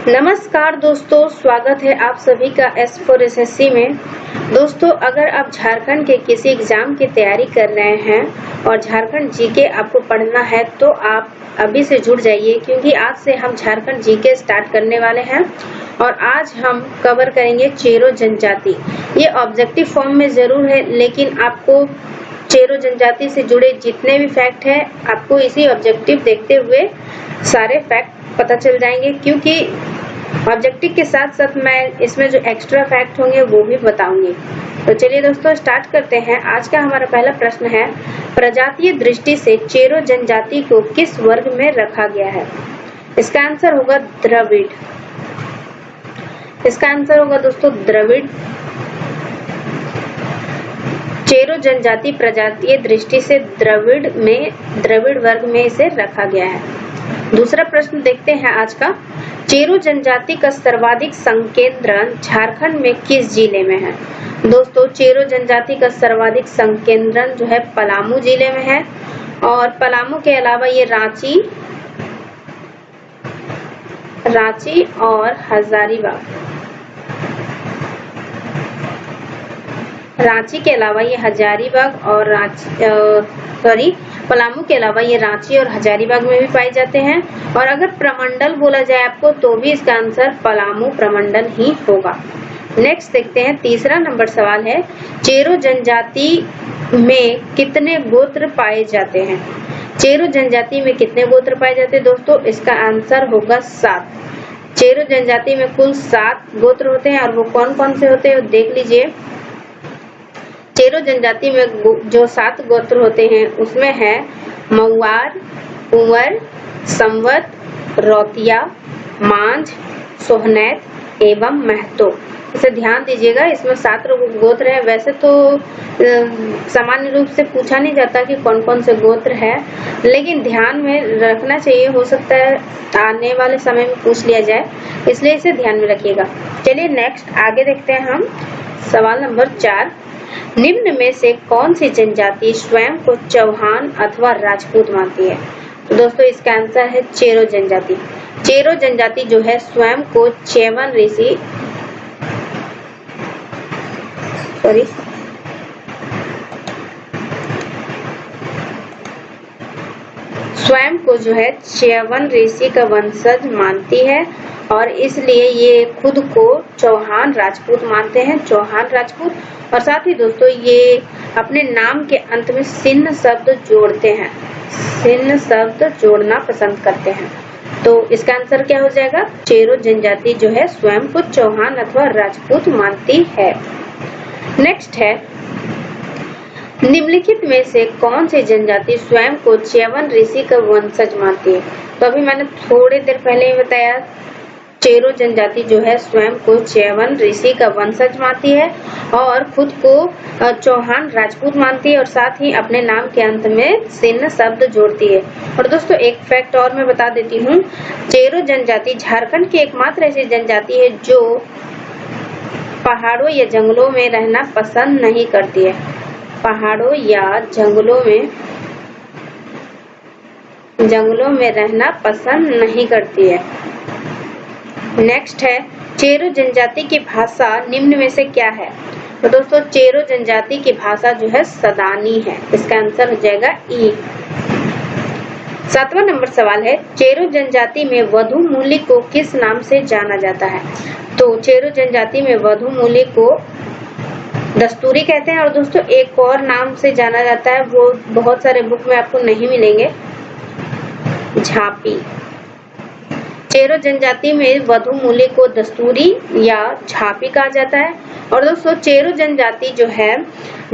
नमस्कार दोस्तों, स्वागत है आप सभी का S4 SSC में। दोस्तों, अगर आप झारखंड के किसी एग्जाम की तैयारी कर रहे हैं और झारखंड जीके आपको पढ़ना है तो आप अभी से जुड़ जाइए, क्योंकि आज से हम झारखंड जीके स्टार्ट करने वाले हैं और आज हम कवर करेंगे चेरो जनजाति। ये ऑब्जेक्टिव फॉर्म में जरूर है, लेकिन आपको चेरो जनजाति से जुड़े जितने भी फैक्ट है आपको इसी ऑब्जेक्टिव देखते हुए सारे फैक्ट पता चल जाएंगे, क्योंकि ऑब्जेक्टिव के साथ साथ मैं इसमें जो एक्स्ट्रा फैक्ट होंगे वो भी बताऊंगी। तो चलिए दोस्तों स्टार्ट करते हैं। आज का हमारा पहला प्रश्न है, प्रजातीय दृष्टि से चेरो जनजाति को किस वर्ग में रखा गया है? इसका आंसर होगा द्रविड़। इसका आंसर होगा दोस्तों द्रविड़। चेरो जनजाति प्रजातीय दृष्टि से द्रविड़ वर्ग में इसे रखा गया है। दूसरा प्रश्न देखते हैं आज का, चेरो जनजाति का सर्वाधिक संकेंद्रण झारखंड में किस जिले में है? दोस्तों, चेरो जनजाति का सर्वाधिक संकेंद्रण जो है पलामू जिले में है, और पलामू के अलावा ये रांची और हजारीबाग, रांची के अलावा ये हजारीबाग और पलामू के अलावा ये रांची और हजारीबाग में भी पाए जाते हैं। और अगर प्रमंडल बोला जाए आपको तो भी इसका आंसर पलामू प्रमंडल ही होगा। नेक्स्ट देखते हैं, तीसरा नंबर सवाल है, चेरो जनजाति में कितने गोत्र पाए जाते हैं? चेरो जनजाति में कितने गोत्र पाए जाते हैं दोस्तों? इसका आंसर होगा 7। चेरो जनजाति में कुल 7 गोत्र होते हैं, और वो कौन कौन से होते हैं देख लीजिए। चेरो जनजाति में जो 7 गोत्र होते हैं उसमें है मऊआर, कुंवर, संवत, रौतिया, मांझ, सोहनैत एवं महतो। इसे ध्यान दीजिएगा, इसमें 7 गोत्र है। वैसे तो सामान्य रूप से पूछा नहीं जाता कि कौन कौन से गोत्र है, लेकिन ध्यान में रखना चाहिए, हो सकता है आने वाले समय में पूछ लिया जाए, इसलिए इसे ध्यान में रखिएगा। चलिए नेक्स्ट आगे देखते हैं हम। सवाल नंबर 4, निम्न में से कौन सी जनजाति स्वयं को चौहान अथवा राजपूत मानती है? तो दोस्तों इसका आंसर है चेरो जनजाति। चेरो जनजाति जो है स्वयं को स्वयं को जो है च्यवन ऋषि का वंशज मानती है, और इसलिए ये खुद को चौहान राजपूत मानते हैं, चौहान राजपूत। और साथ ही दोस्तों ये अपने नाम के अंत में सिन्न शब्द जोड़ते हैं, सिन्न शब्द जोड़ना पसंद करते हैं। तो इसका आंसर क्या हो जाएगा? चेरो जनजाति जो है स्वयं को चौहान अथवा राजपूत मानती है। नेक्स्ट है, निम्नलिखित में से कौन सी जनजाति स्वयं को च्यवन ऋषि का वंशज मानती है? तो अभी मैंने थोड़ी देर पहले ही बताया, चेरो जनजाति जो है स्वयं को च्यवन ऋषि का वंशज मानती है और खुद को चौहान राजपूत मानती है, और साथ ही अपने नाम के अंत में सिन्न शब्द जोड़ती है। और दोस्तों एक फैक्ट और मैं बता देती हूँ, चेरो जनजाति झारखंड की एकमात्र ऐसी जनजाति है जो पहाड़ों या जंगलों में रहना पसंद नहीं करती है। पहाड़ों या जंगलों में रहना पसंद नहीं करती है। नेक्स्ट है, चेरो जनजाति की भाषा निम्न में से क्या है? तो दोस्तों चेरो जनजाति की भाषा जो है सदानी है। इसका आंसर हो जाएगा ई। 7वां नंबर सवाल है, चेरो जनजाति में वधु मूली को किस नाम से जाना जाता है? तो चेरो जनजाति में वधु मूली को दस्तूरी कहते हैं, और दोस्तों एक और नाम से जाना जाता है, वो बहुत सारे बुक में आपको नहीं मिलेंगे, झापी। चेरो जनजाति में वधु मूली को दस्तूरी या झापी कहा जाता है। और दोस्तों चेरो जनजाति जो है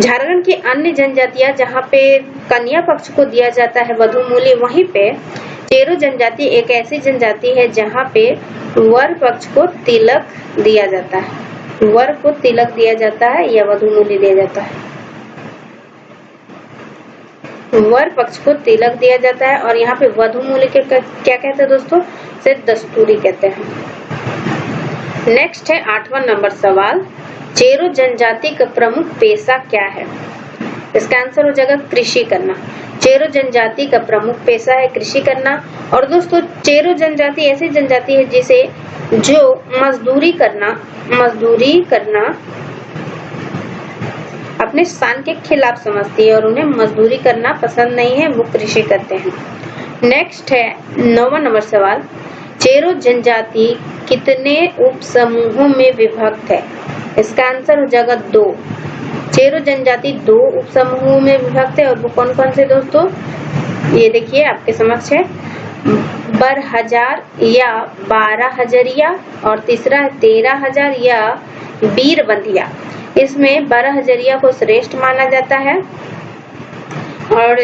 झारखंड की अन्य जनजातियां जहाँ पे कन्या पक्ष को दिया जाता है वधु मूली, वहीं पे चेरो जनजाति एक ऐसी जनजाति है जहाँ पे वर पक्ष को तिलक दिया जाता है, वर को तिलक दिया जाता है या वधु मूली दिया जाता है, वर पक्ष को तिलक दिया जाता है। और यहाँ पे वधु मूली के क्या कहते हैं दोस्तों? से दस्तूरी कहते हैं। नेक्स्ट है 8वां नंबर सवाल, चेरो जनजाति का प्रमुख पेशा क्या है? इसका आंसर हो जाएगा कृषि करना। चेरो जनजाति का प्रमुख पेशा है कृषि करना। और दोस्तों चेरो जनजाति ऐसी जनजाति है जिसे जो मजदूरी करना अपने स्थान के खिलाफ समझती है और उन्हें मजदूरी करना पसंद नहीं है, वो कृषि करते हैं। नेक्स्ट है 9वां नंबर सवाल, चेरो जनजाति कितने उप समूहों में विभक्त है? इसका आंसर हो जाएगा 2। चेरो जनजाति 2 उप समूहों में विभक्त है और वो कौन कौन से दोस्तों, ये देखिए आपके समक्ष है, बरहजार या 12 हजरिया और तीसरा है 13 हजार या बीरबंधिया। इसमें 12 हजरिया को श्रेष्ठ माना जाता है और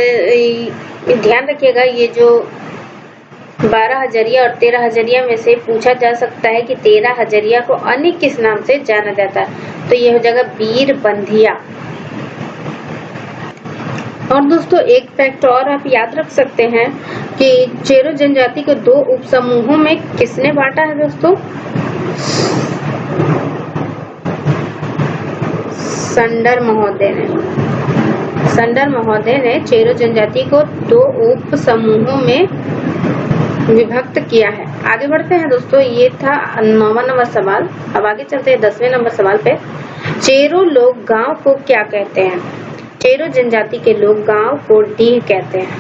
ध्यान रखिएगा ये जो 12 हजरिया और 13 हजरिया में से पूछा जा सकता है कि 13 हजरिया को अन्य किस नाम से जाना जाता है, तो ये हो जाएगा बीरबंधिया। और दोस्तों एक फैक्ट और आप याद रख सकते हैं कि चेरो जनजाति को 2 उप समूहों में किसने बांटा है दोस्तों? संडर महोदय ने चेरो जनजाति को 2 उप समूहों में विभक्त किया है। आगे बढ़ते हैं दोस्तों, ये था 9वां नंबर सवाल। अब आगे चलते हैं 10वें नंबर सवाल पे। चेरो लोग गांव को क्या कहते हैं? चेरो जनजाति के लोग गांव को डीह कहते हैं।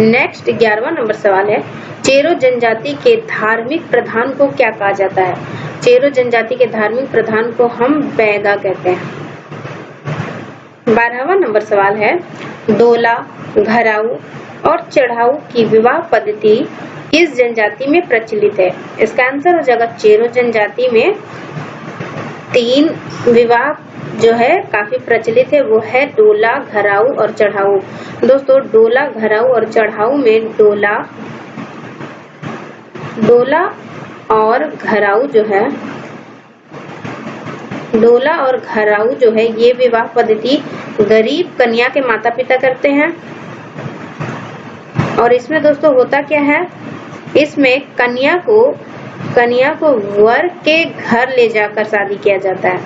नेक्स्ट 11वां नंबर सवाल है, चेरो जनजाति के धार्मिक प्रधान को क्या कहा जाता है? चेरो जनजाति के धार्मिक प्रधान को हम बैगा कहते हैं। 12वां नंबर सवाल है, डोला, घराऊ और चढ़ाऊ की विवाह पद्धति किस जनजाति में प्रचलित है? इसका आंसर हो जाएगा चेरो जनजाति में 3 विवाह जो है काफी प्रचलित है, वो है डोला, घराऊ और चढ़ाऊ। दोस्तों डोला, घराऊ और चढ़ाऊ में डोला और घराऊ जो है ये विवाह पद्धति गरीब कन्या के माता पिता करते हैं। और इसमें दोस्तों होता क्या है, इसमें कन्या को वर के घर ले जाकर शादी किया जाता है।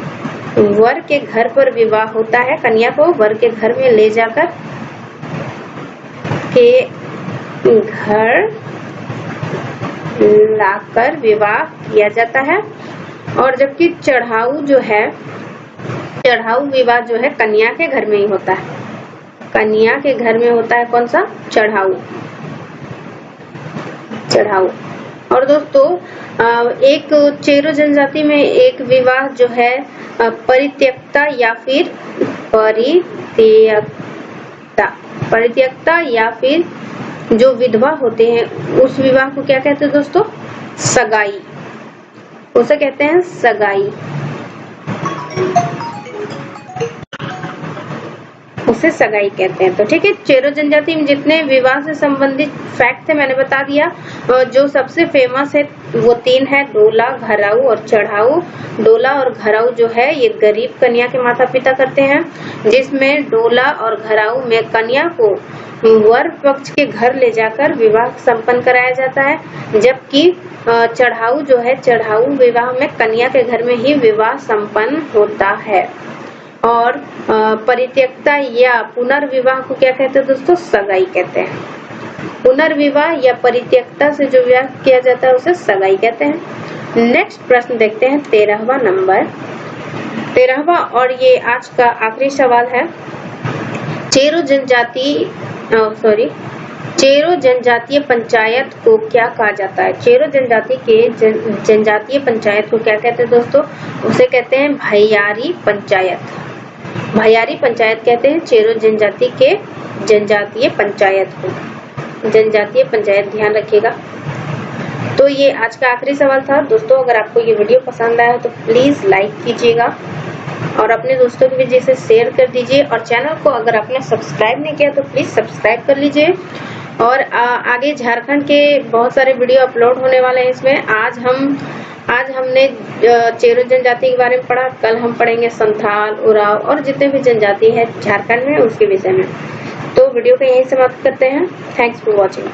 वर के घर पर विवाह होता है, कन्या को वर के घर में ले जाकर के घर लाकर विवाह किया जाता है। और जबकि चढ़ाऊ विवाह जो है कन्या के घर में ही होता है। कन्या के घर में होता है कौन सा? चढ़ाऊ। और दोस्तों एक चेरो जनजाति में एक विवाह जो है परित्यक्ता या फिर जो विधवा होते हैं उस विवाह को क्या कहते हैं दोस्तों? सगाई। उसे कहते हैं सगाई। उसे सगाई कहते हैं। तो ठीक है, चेरो जनजाति में जितने विवाह से संबंधित फैक्ट थे मैंने बता दिया। जो सबसे फेमस है वो 3 है, डोला, घराऊ और चढ़ाऊ। डोला और घराऊ जो है ये गरीब कन्या के माता पिता करते हैं, जिसमें डोला और घराऊ में कन्या को वर पक्ष के घर ले जाकर विवाह संपन्न कराया जाता है, जबकि चढ़ाऊ जो है चढ़ाऊ विवाह में कन्या के घर में ही विवाह संपन्न होता है। और परित्यक्ता या पुनर्विवाह को क्या कहते हैं दोस्तों? सगाई कहते हैं। पुनर्विवाह या परित्यक्ता से जो विवाह किया जाता है उसे सगाई कहते हैं। नेक्स्ट प्रश्न देखते हैं 13वां नंबर। 13वां और ये आज का आखिरी सवाल है। चेरो जनजातीय पंचायत को क्या कहा जाता है? चेरो जनजाति के जनजातीय पंचायत को क्या कहते हैं दोस्तों? उसे कहते हैं भैयारी पंचायत। भैयारी पंचायत कहते हैं चेरो जनजाति के जनजातीय पंचायत को। जनजातीय पंचायत ध्यान रखिएगा। तो ये आज का आखिरी सवाल था दोस्तों। अगर आपको ये वीडियो पसंद आया तो प्लीज लाइक कीजिएगा और अपने दोस्तों के बीच इसे शेयर कर दीजिए। और चैनल को अगर आपने सब्सक्राइब नहीं किया तो प्लीज सब्सक्राइब कर लीजिए। और आगे झारखंड के बहुत सारे वीडियो अपलोड होने वाले हैं इसमें। आज हमने चेरो जनजाति के बारे में पढ़ा, कल हम पढ़ेंगे संथाल, उराव और जितने भी जनजाति है झारखंड में उसके विषय में। तो वीडियो को यहीं समाप्त करते हैं। Thanks for watching.